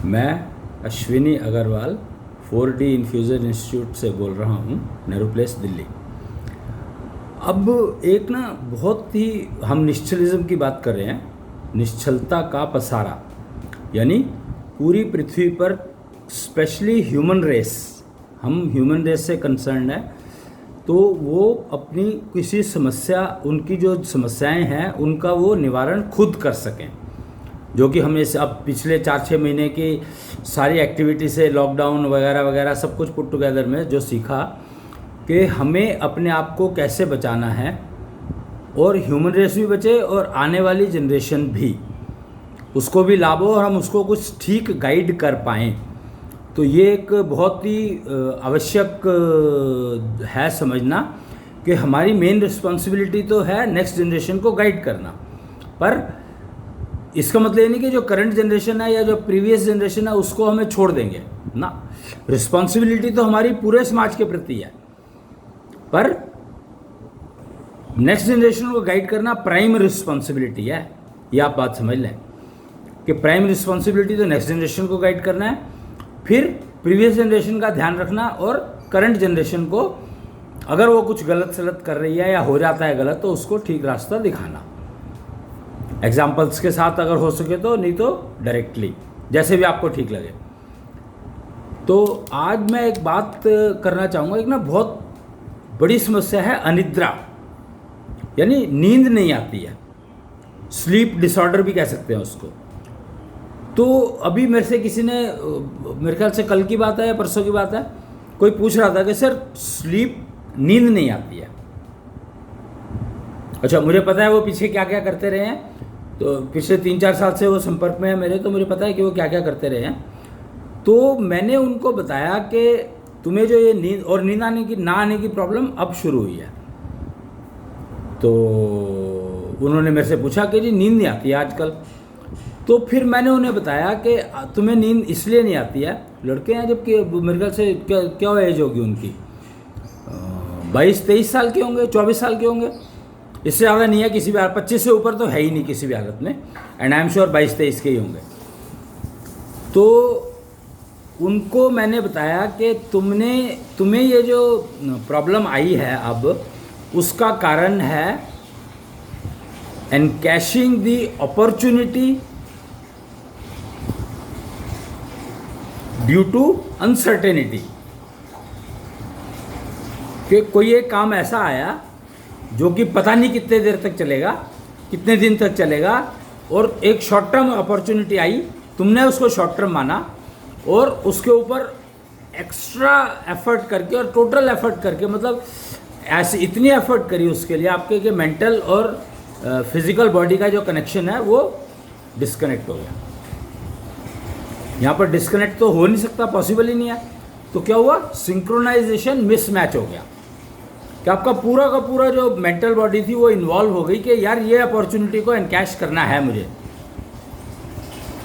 मैं Ashwini Agarwal 4D infusion institute से बोल रहा हूँ, नेहरू प्लेस, दिल्ली। अब एक ना बहुत ही हम निश्चलिज्म की बात कर रहे हैं, निश्चलता का पसारा, यानी पूरी पृथ्वी पर स्पेशली ह्यूमन रेस, हम ह्यूमन रेस से कंसर्न है, तो वो अपनी किसी समस्या, उनकी जो समस्याएं हैं उनका वो निवारण खुद कर सकें, जो कि हमने अब पिछले 4-6 महीने की सारी एक्टिविटी से, लॉकडाउन वगैरह वगैरह सब कुछ पुट टुगेदर में जो सीखा कि हमें अपने आप को कैसे बचाना है और ह्यूमन रेस भी बचे और आने वाली जनरेशन भी, उसको भी लाभ हो और हम उसको कुछ ठीक गाइड कर पाएँ। तो ये एक बहुत ही आवश्यक है समझना कि हमारी मेन रिस्पॉन्सिबिलिटी तो है नेक्स्ट जनरेशन को गाइड करना, पर इसका मतलब ये नहीं कि जो करंट जनरेशन है या जो प्रीवियस जनरेशन है उसको हमें छोड़ देंगे ना। रिस्पॉन्सिबिलिटी तो हमारी पूरे समाज के प्रति है, पर नेक्स्ट जनरेशन को गाइड करना प्राइम रिस्पॉन्सिबिलिटी है। ये आप बात समझ लें कि प्राइम रिस्पॉन्सिबिलिटी तो नेक्स्ट जनरेशन को गाइड करना है, फिर प्रीवियस जनरेशन का ध्यान रखना और करंट जनरेशन को अगर वो कुछ गलत सलत कर रही है या हो जाता है गलत तो उसको ठीक रास्ता दिखाना, एग्जाम्पल्स के साथ अगर हो सके तो, नहीं तो डायरेक्टली, जैसे भी आपको ठीक लगे। तो आज मैं एक बात करना चाहूँगा, एक ना बहुत बड़ी समस्या है अनिद्रा, यानी नींद नहीं आती है, स्लीप डिसऑर्डर भी कह सकते हैं उसको। तो अभी मेरे से किसी ने, मेरे ख्याल से कल की बात है या परसों की बात है, कोई पूछ रहा था कि सर स्लीप, नींद नहीं आती है। अच्छा, मुझे पता है वो पीछे क्या क्या करते रहे हैं, तो पिछले 3-4 साल से वो संपर्क में है मेरे, तो मुझे पता है कि वो क्या क्या करते रहे हैं। तो मैंने उनको बताया कि तुम्हें जो ये नींद और नींद आने की, ना आने की प्रॉब्लम अब शुरू हुई है। तो उन्होंने मेरे से पूछा कि जी नींद नहीं आती है आजकल। तो फिर मैंने उन्हें बताया कि तुम्हें नींद इसलिए नहीं आती है, लड़के हैं जबकि मेरे ख्याल से क्या एज होगी उनकी, 22-23 साल के होंगे, 24 साल के होंगे, इससे ज़्यादा नहीं है किसी भी हालत, 25 से ऊपर तो है ही नहीं किसी भी हालत में, एंड आई एम श्योर 22-23 के ही होंगे। तो उनको मैंने बताया कि तुम्हें ये जो प्रॉब्लम आई है अब, उसका कारण है encashing the opportunity due to uncertainty, कि कोई एक काम ऐसा आया जो कि पता नहीं कितने देर तक चलेगा, कितने दिन तक चलेगा, और एक शॉर्ट टर्म अपॉर्चुनिटी आई, तुमने उसको शॉर्ट टर्म माना और उसके ऊपर एक्स्ट्रा एफर्ट करके और टोटल एफर्ट करके, मतलब ऐसे इतनी एफर्ट करी उसके लिए आपके कि मेंटल और फिजिकल बॉडी का जो कनेक्शन है वो डिस्कनेक्ट हो गया। यहाँ पर डिस्कनेक्ट तो हो नहीं सकता, पॉसिबल ही नहीं है। तो क्या हुआ, सिंक्रोनाइजेशन मिसमैच हो गया कि आपका पूरा का पूरा जो मेंटल बॉडी थी वो इन्वॉल्व हो गई कि यार ये अपॉर्चुनिटी को एनकैश करना है मुझे,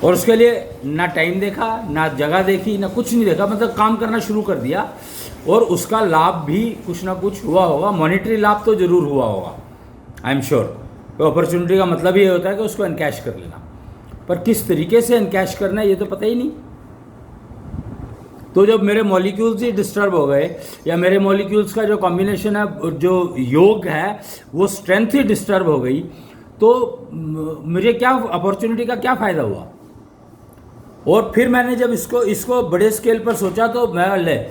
और उसके लिए ना टाइम देखा, ना जगह देखी, ना कुछ नहीं देखा, मतलब काम करना शुरू कर दिया, और उसका लाभ भी कुछ ना कुछ हुआ होगा, मॉनिटरी लाभ तो जरूर हुआ होगा, आई एम श्योर। तो अपॉर्चुनिटी का मतलब ये होता है कि उसको एनकैश कर लेना, पर किस तरीके से एनकैश करना है ये तो पता ही नहीं। तो जब मेरे मॉलिक्यूल्स ही डिस्टर्ब हो गए, या मेरे मॉलिक्यूल्स का जो कॉम्बिनेशन है, जो योग है, वो स्ट्रेंथ ही डिस्टर्ब हो गई, तो मुझे क्या, अपॉर्चुनिटी का क्या फ़ायदा हुआ। और फिर मैंने जब इसको बड़े स्केल पर सोचा, तो मैं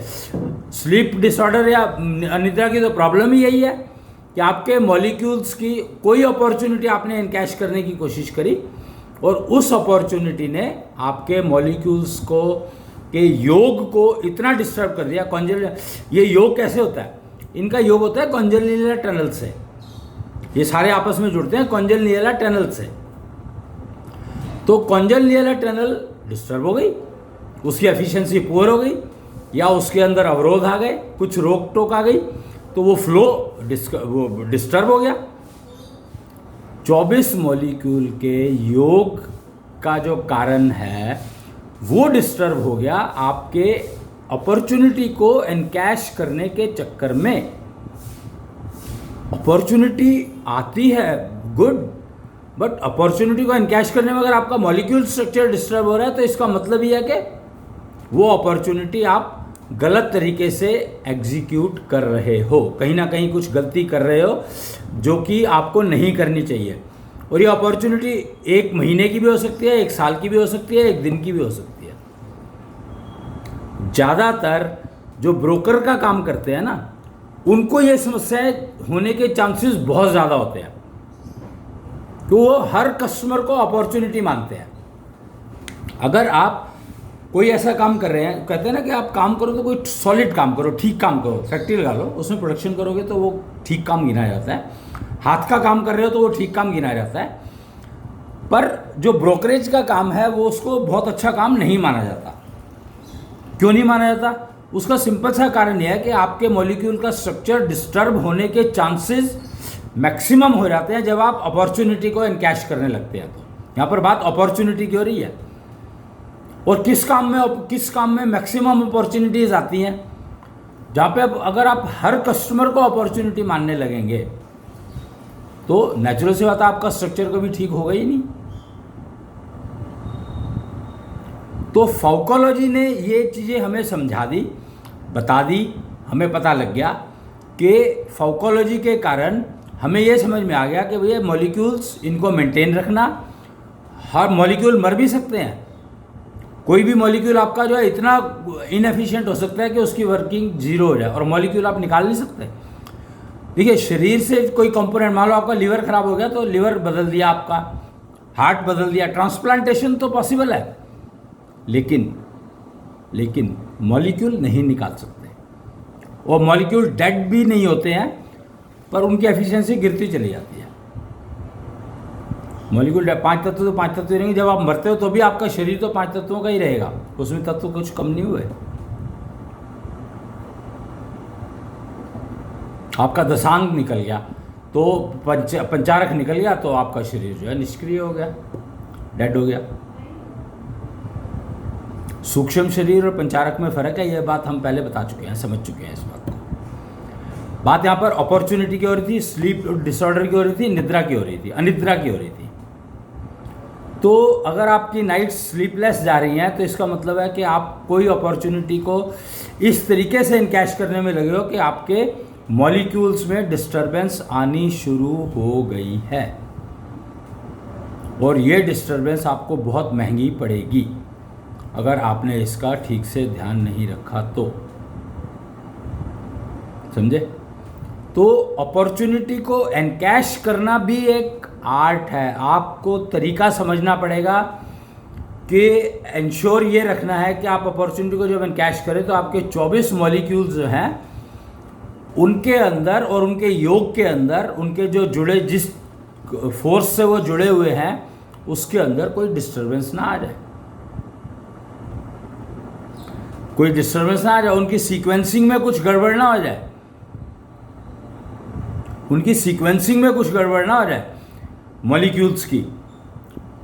स्लीप डिसऑर्डर या अनिद्रा की तो प्रॉब्लम ही यही है कि आपके मॉलिक्यूल्स की कोई अपॉर्चुनिटी आपने एनकैश करने की कोशिश करी, और उस अपॉर्चुनिटी ने आपके मॉलिक्यूल्स को के योग को इतना डिस्टर्ब कर दिया। ये योग कैसे होता है, इनका योग होता है कॉन्जेनिटल टनल से, ये सारे आपस में जुड़ते हैं कॉन्जेनिटल टनल से। तो कॉन्जेनिटल टनल डिस्टर्ब हो गई, उसकी एफिशिएंसी पुअर हो गई, या उसके अंदर अवरोध आ गए, कुछ रोक टोक आ गई, तो वो फ्लो डिस्टर्ब हो गया। 24 मॉलिक्यूल के योग का जो कारण है वो डिस्टर्ब हो गया आपके अपॉर्चुनिटी को एनकैश करने के चक्कर में। अपॉर्चुनिटी आती है, गुड, बट अपॉर्चुनिटी को एनकैश करने में अगर आपका मॉलिक्यूल स्ट्रक्चर डिस्टर्ब हो रहा है तो इसका मतलब ये है कि वो अपॉर्चुनिटी आप गलत तरीके से एग्जीक्यूट कर रहे हो, कहीं ना कहीं कुछ गलती कर रहे हो जो कि आपको नहीं करनी चाहिए। और ये अपॉर्चुनिटी 1 महीने की भी हो सकती है, 1 साल की भी हो सकती है, 1 दिन की भी हो सकती है। ज़्यादातर जो ब्रोकर का काम करते हैं ना, उनको ये समस्याएं होने के चांसेस बहुत ज़्यादा होते हैं, तो वो हर कस्टमर को अपॉर्चुनिटी मानते हैं। अगर आप कोई ऐसा काम कर रहे हैं, कहते हैं ना कि आप काम करो तो कोई सॉलिड काम करो, ठीक काम करो, फैक्ट्री लगा लो, उसमें प्रोडक्शन करोगे तो वो ठीक काम गिना जाता है। हाथ का काम कर रहे हो तो वो ठीक काम गिना जाता है। पर जो ब्रोकरेज का काम है वो उसको बहुत अच्छा काम नहीं माना जाता। क्यों नहीं माना जाता? उसका सिंपल सा कारण यह है कि आपके मॉलिक्यूल का स्ट्रक्चर डिस्टर्ब होने के चांसेस मैक्सिमम हो जाते हैं जब आप अपॉर्चुनिटी को एनकैश करने लगते हैं। तो यहाँ पर बात अपॉर्चुनिटी की हो रही है। और किस काम में मैक्सिमम अपॉर्चुनिटीज आती हैं? जहाँ पे अगर आप हर कस्टमर को अपॉर्चुनिटी मानने लगेंगे तो नेचुरल सी बात है, आपका स्ट्रक्चर कभी ठीक होगा ही नहीं। तो फाउकोलॉजी ने ये चीज़ें हमें समझा दी, बता दी, हमें पता लग गया कि फाउकोलॉजी के कारण हमें ये समझ में आ गया कि भैया मॉलिक्यूल्स इनको मेंटेन रखना। हर मॉलिक्यूल मर भी सकते हैं, कोई भी मॉलिक्यूल आपका जो है इतना इनएफिशिएंट हो सकता है कि उसकी वर्किंग जीरो हो जाए और मॉलिक्यूल आप निकाल नहीं सकते। देखिए, शरीर से कोई कंपोनेंट, मान लो आपका लीवर खराब हो गया तो लीवर बदल दिया, आपका हार्ट बदल दिया, ट्रांसप्लांटेशन तो पॉसिबल है, लेकिन मॉलिक्यूल नहीं निकाल सकते। और मॉलिक्यूल डेड भी नहीं होते हैं, पर उनकी एफिशिएंसी गिरती चली जाती है। मॉलिक्यूल 5 तत्व तो 5 तत्व रहेंगे, जब आप मरते हो तो भी आपका शरीर तो 5 तत्वों का ही रहेगा, उसमें तत्व कुछ कम नहीं हुए। आपका दशांग निकल गया तो पंचारक निकल गया तो आपका शरीर जो है निष्क्रिय हो गया, डेड हो गया। सूक्ष्म शरीर और पंचारक में फर्क है, यह बात हम पहले बता चुके हैं, समझ चुके हैं इस बात को। बात यहाँ पर अपॉर्चुनिटी की हो रही थी, स्लीप डिसऑर्डर की हो रही थी, निद्रा की हो रही थी, अनिद्रा की हो रही थी। तो अगर आपकी नाइट स्लीपलेस जा रही हैं तो इसका मतलब है कि आप कोई अपॉर्चुनिटी को इस तरीके से इनकैश करने में लगे हो कि आपके मॉलिक्यूल्स में डिस्टरबेंस आनी शुरू हो गई है, और ये डिस्टरबेंस आपको बहुत महंगी पड़ेगी अगर आपने इसका ठीक से ध्यान नहीं रखा तो। समझे? तो अपॉर्चुनिटी को एनकैश करना भी एक आर्ट है। आपको तरीका समझना पड़ेगा कि इंश्योर ये रखना है कि आप अपॉर्चुनिटी को जब एनकैश करें तो आपके 24 मॉलिक्यूल्स जो हैं उनके अंदर और उनके योग के अंदर, उनके जो जुड़े, जिस फोर्स से वो जुड़े हुए हैं उसके अंदर कोई डिस्टरबेंस ना आ जाए, कोई डिस्टरबेंस ना आ जाए, उनकी सीक्वेंसिंग में कुछ गड़बड़ ना हो जाए, उनकी सीक्वेंसिंग में कुछ गड़बड़ ना हो जाए मॉलिक्यूल्स की।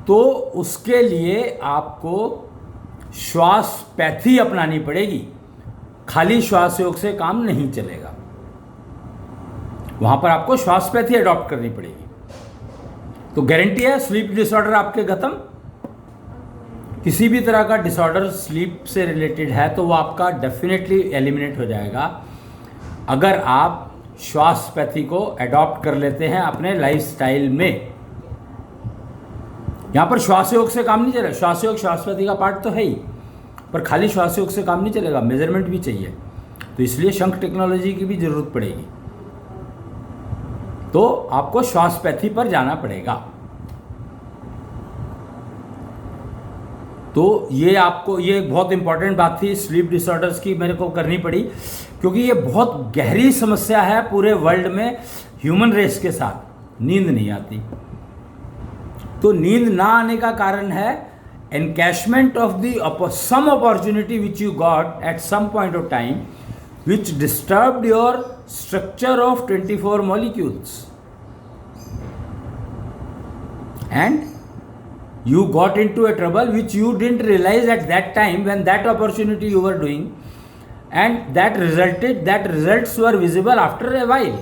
तो उसके लिए आपको श्वासपैथी अपनानी पड़ेगी। खाली श्वास योग से काम नहीं चलेगा, वहां पर आपको श्वासपैथी अडॉप्ट करनी पड़ेगी। तो गारंटी है स्लीप डिसऑर्डर आपके खत्म। किसी भी तरह का डिसऑर्डर स्लीप से रिलेटेड है तो वो आपका डेफिनेटली एलिमिनेट हो जाएगा अगर आप श्वासपैथी को अडॉप्ट कर लेते हैं अपने लाइफस्टाइल में। यहाँ पर श्वास योग से काम नहीं चलेगा, श्वास योग श्वासपैथी का पार्ट तो है ही, पर खाली श्वास योग से काम नहीं चलेगा, मेजरमेंट भी चाहिए। तो इसलिए शंख टेक्नोलॉजी की भी जरूरत पड़ेगी, तो आपको श्वासपैथी पर जाना पड़ेगा। तो ये आपको, ये बहुत इंपॉर्टेंट बात थी स्लीप डिसऑर्डर्स की, मेरे को करनी पड़ी क्योंकि ये बहुत गहरी समस्या है पूरे वर्ल्ड में। ह्यूमन रेस के साथ नींद नहीं आती, तो नींद ना आने का कारण है encashment of the some opportunity which you got at some point of time which disturbed your structure of 24 molecules, and you got into a trouble which you didn't realize at that time when that opportunity you were doing, and that results were visible after a while,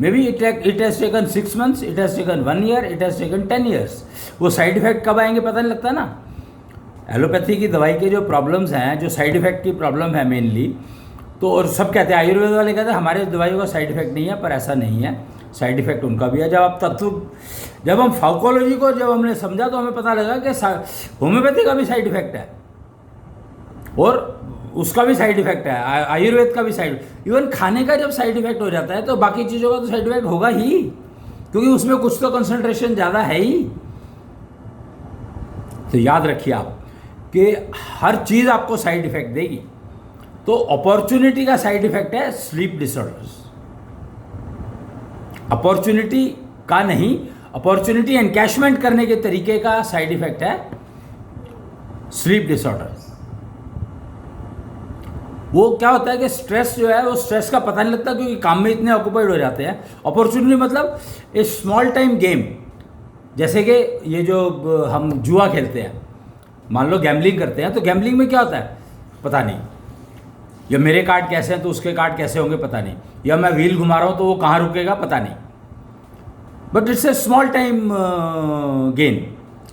may be it has taken 6 months, it has taken 1 year, it has taken 10 years. वो side effect कब आएंगे पता नहीं लगता ना. Allopathy की दवाई के जो प्रॉब्लम्स हैं, जो साइड इफेक्ट की प्रॉब्लम है मेनली, तो और सब कहते हैं, आयुर्वेद वाले कहते हैं हमारे दवाइयों का साइड इफेक्ट नहीं है, पर ऐसा नहीं है. साइड इफेक्ट उनका भी है. जब हम फार्माकोलॉजी को जब हमने समझा तो हमें पता लगा कि होम्योपैथी का भी साइड इफेक्ट है और उसका भी साइड इफेक्ट है, आयुर्वेद का भी साइड. इवन खाने का जब साइड इफेक्ट हो जाता है तो बाकी चीज़ों का तो साइड इफेक्ट होगा ही, क्योंकि उसमें कुछ तो कंसंट्रेशन ज़्यादा है ही. तो याद रखिए आप कि हर चीज़ आपको साइड इफेक्ट देगी. तो अपॉर्चुनिटी का साइड इफेक्ट है स्लीप डिसऑर्डर्स. अपॉर्चुनिटी का नहीं, अपॉर्चुनिटी एनकैशमेंट करने के तरीके का साइड इफेक्ट है स्लीप डिसऑर्डर. वो क्या होता है कि स्ट्रेस जो है, वो स्ट्रेस का पता नहीं लगता क्योंकि काम में इतने ऑक्यूपाइड हो जाते हैं. अपॉर्चुनिटी मतलब ए स्मॉल टाइम गेम, जैसे कि ये जो हम जुआ खेलते हैं, मान लो गैम्बलिंग करते हैं, तो गैम्बलिंग में क्या होता है पता नहीं, या मेरे कार्ड कैसे हैं तो उसके कार्ड कैसे होंगे पता नहीं, या मैं व्हील घुमा रहा हूँ तो वो कहाँ रुकेगा पता नहीं. But it's a small time gain,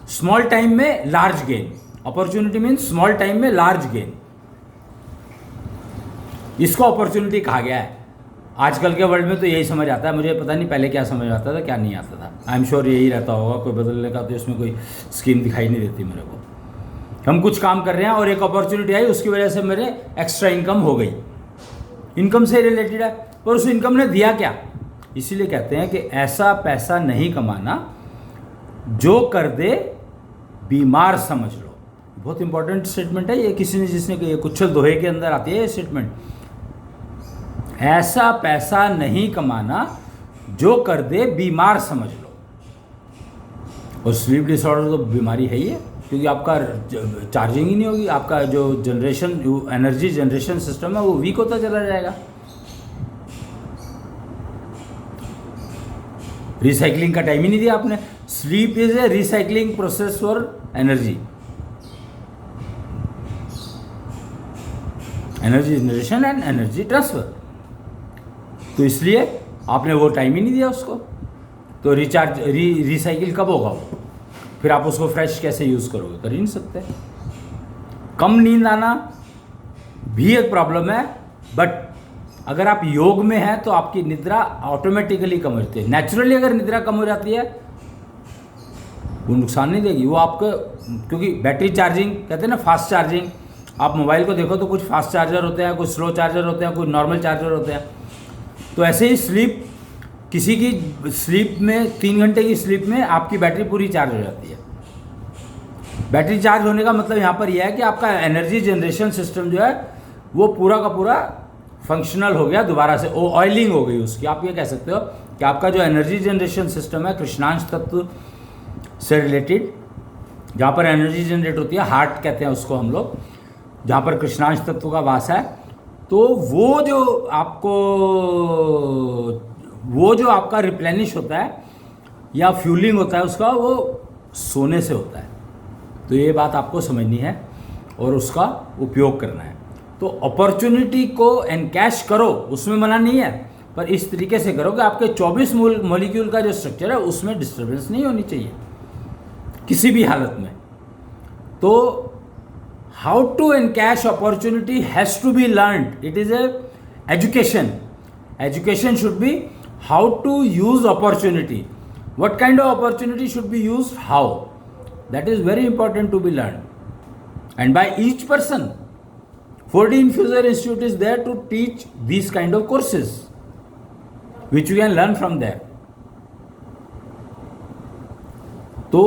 small time में large gain. Opportunity means small time में लार्ज गेन. इसको अपॉर्चुनिटी कहा गया है. आजकल के वर्ल्ड में तो यही समझ आता है. मुझे पता नहीं पहले क्या समझ आता था क्या नहीं आता था. आई एम श्योर यही रहता होगा, कोई बदलने का तो इसमें कोई स्कीम दिखाई नहीं देती मेरे को. हम कुछ काम कर रहे हैं और एक अपॉर्चुनिटी आई, उसकी वजह से मेरे एक्स्ट्रा इनकम हो गई. इनकम से रिलेटेड है, पर उस इनकम ने दिया क्या. इसीलिए कहते हैं कि ऐसा पैसा नहीं कमाना जो कर दे बीमार समझ लो. बहुत इंपॉर्टेंट स्टेटमेंट है ये. किसी ने जिसने कुछ दोहे के अंदर आती है ये स्टेटमेंट. ऐसा पैसा नहीं कमाना जो कर दे बीमार समझ लो. और स्लीप डिसऑर्डर तो बीमारी है ही है, क्योंकि आपका चार्जिंग ही नहीं होगी. आपका जो जनरेशन, जो एनर्जी जनरेशन सिस्टम है वो वीक होता चला जाएगा. रिसाइकलिंग का टाइम ही नहीं दिया आपने. Sleep is a recycling process for energy, energy generation and energy transfer. तो इसलिए आपने वो टाइम ही नहीं दिया उसको. तो रिसाइकिल कब होगा वो, फिर आप उसको फ्रेश कैसे यूज़ करोगे, कर ही नहीं सकते. कम नींद आना भी एक प्रॉब्लम है, बट अगर आप योग में हैं तो आपकी निद्रा ऑटोमेटिकली कम हो जाती है. नेचुरली अगर निद्रा कम हो जाती है वो नुकसान नहीं देगी. वो आपको, क्योंकि बैटरी चार्जिंग कहते हैं ना, फास्ट चार्जिंग. आप मोबाइल को देखो तो कुछ फास्ट चार्जर होते हैं, कुछ स्लो चार्जर होते हैं, कुछ नॉर्मल चार्जर होते हैं. तो ऐसे ही स्लीप, किसी की स्लीप में 3 घंटे की स्लीप में आपकी बैटरी पूरी चार्ज हो जाती है. बैटरी चार्ज होने का मतलब यहाँ पर यह है कि आपका एनर्जी जनरेशन सिस्टम जो है वो पूरा का पूरा फंक्शनल हो गया दोबारा से. वो ऑयलिंग हो गई उसकी. आप ये कह सकते हो कि आपका जो एनर्जी जनरेशन सिस्टम है कृष्णांश तत्व से रिलेटेड, जहाँ पर एनर्जी जनरेट होती है, हार्ट कहते हैं उसको हम लोग, जहाँ पर कृष्णांश तत्व का वास है, तो वो जो आपका रिप्लेनिश होता है या फ्यूलिंग होता है उसका, वो सोने से होता है. तो ये बात आपको समझनी है और उसका उपयोग करना है. तो अपॉर्चुनिटी को एनकैश करो, उसमें मना नहीं है, पर इस तरीके से करो कि आपके 24 मॉलिक्यूल का जो स्ट्रक्चर है उसमें डिस्टर्बेंस नहीं होनी चाहिए किसी भी हालत में. तो how to encash opportunity has to be learned. It is a education. Education should be how to use opportunity. What kind of opportunity should be used, how. That is very important to be learned. And by each person. 4D Infuser Institute is there to teach these kind of courses, which you can learn from there. तो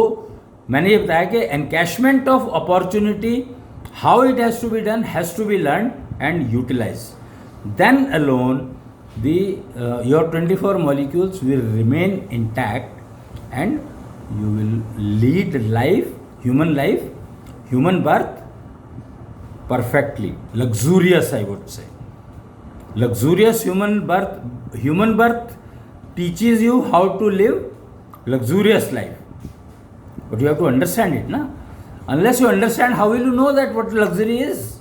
मैंने ये बताया कि encashment of opportunity, how it has to be done, has to be learned and utilized. Then alone your 24 molecules will remain intact and you will lead human life, human birth perfectly. Luxurious, I would say. Luxurious human birth teaches you how to live luxurious life. But you have to understand it, na? Unless you understand, how will you know that what luxury is?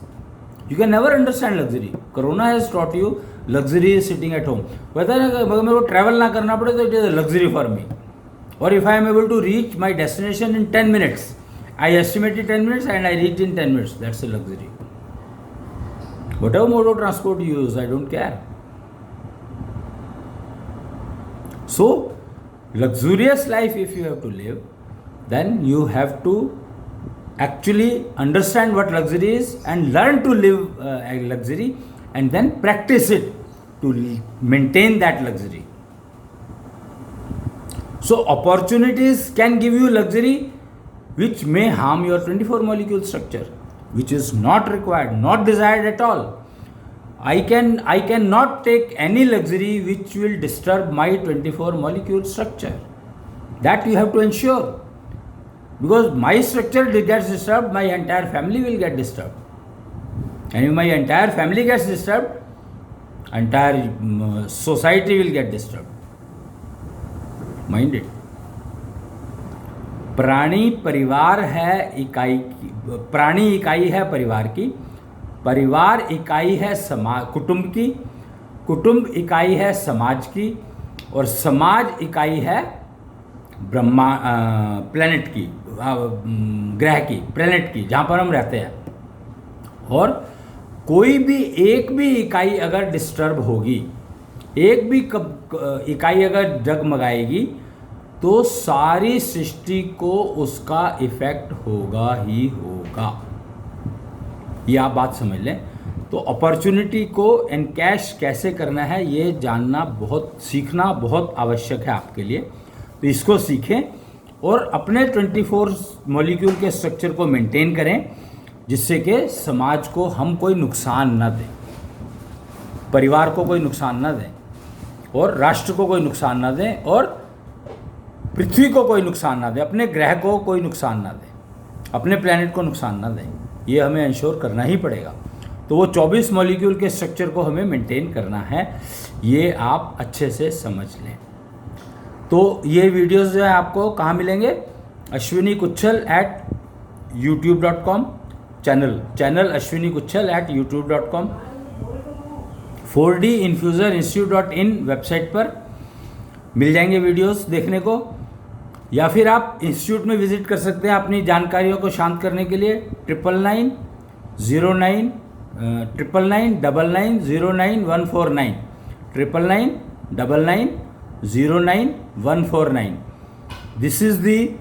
You can never understand luxury. Corona has taught you luxury is sitting at home. पता है ना, अगर मेरे को travel ना करना पड़े तो it is a luxury for me. और if I am able to reach my destination in 10 minutes, I estimated 10 minutes and I reached in 10 minutes, that's a luxury. Whatever mode of transport you use, I don't care. So luxurious life if you have to live, then you have to actually understand what luxury is and learn to live a luxury, and then practice it to maintain that luxury. So opportunities can give you luxury which may harm your 24 molecule structure, which is not required, not desired at all. I cannot take any luxury which will disturb my 24 molecule structure. That you have to ensure, because my structure gets disturbed, my entire family will get disturbed, and if my entire family gets disturbed, entire society will get disturbed. Mind it. प्राणी परिवार है इकाई की, प्राणी इकाई है परिवार की, परिवार इकाई है समाज कुटुंब की, कुटुंब इकाई है समाज की, और समाज इकाई है ब्रह्मा प्लेनेट की, ग्रह की, प्लेनेट की, जहाँ पर हम रहते हैं। और कोई भी एक भी इकाई अगर डिस्टर्ब होगी, एक भी इकाई अगर डगमगाएगी, तो सारी सृष्टि को उसका इफेक्ट होगा ही होगा। ये आप बात समझ लें। तो अपॉर्चुनिटी को एनकैश कैसे करना है, ये जानना सीखना बहुत आवश्यक है आपके लिए। तो इसको सीखें और अपने 24 मॉलिक्यूल के स्ट्रक्चर को मेंटेन करें, जिससे कि समाज को हम कोई नुकसान न दें, परिवार को कोई नुकसान न दें, और राष्ट्र को कोई नुकसान न दें, और पृथ्वी को कोई नुकसान ना दें, अपने ग्रह को कोई नुकसान ना दें, अपने प्लैनेट को नुकसान ना दें। ये हमें इंश्योर करना ही पड़ेगा। तो वो 24 मॉलिक्यूल के स्ट्रक्चर को हमें मेंटेन करना है, ये आप अच्छे से समझ लें। तो ये वीडियोस जो है आपको कहाँ मिलेंगे? Ashwini Kuchhal @youtube.com, channel Ashwini Kuchhal @youtube.com, 4dinfusorinstitute.in website पर मिल जाएंगे वीडियोस देखने को, या फिर आप इंस्टीट्यूट में विजिट कर सकते हैं अपनी जानकारियों को शांत करने के लिए। 99999999990149, 9999990149। This is the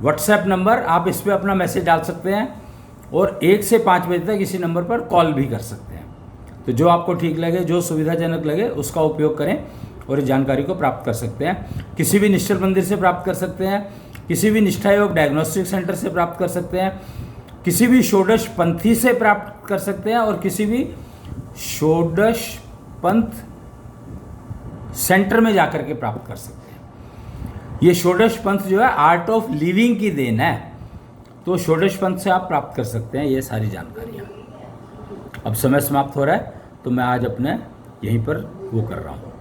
WhatsApp number. आप इस पर अपना मैसेज डाल सकते हैं, और 1 से 5 बजे तक इसी नंबर पर कॉल भी कर सकते हैं। तो जो आपको ठीक लगे, जो सुविधाजनक लगे, उसका उपयोग करें और इस जानकारी को प्राप्त कर सकते हैं। किसी भी निश्चल मंदिर से प्राप्त कर सकते हैं, किसी भी निष्ठा योग डायग्नोस्टिक सेंटर से प्राप्त कर सकते हैं, किसी भी षोडश पंथी से प्राप्त कर सकते हैं, और किसी भी षोडश पंथ सेंटर में जाकर के प्राप्त कर सकते हैं। ये षोडश पंथ जो है आर्ट ऑफ लिविंग की देन है, तो षोडश पंथ से आप प्राप्त कर सकते हैं ये सारी जानकारियाँ। अब समय समाप्त हो रहा है, तो मैं आज अपने यहीं पर वो कर रहा हूँ।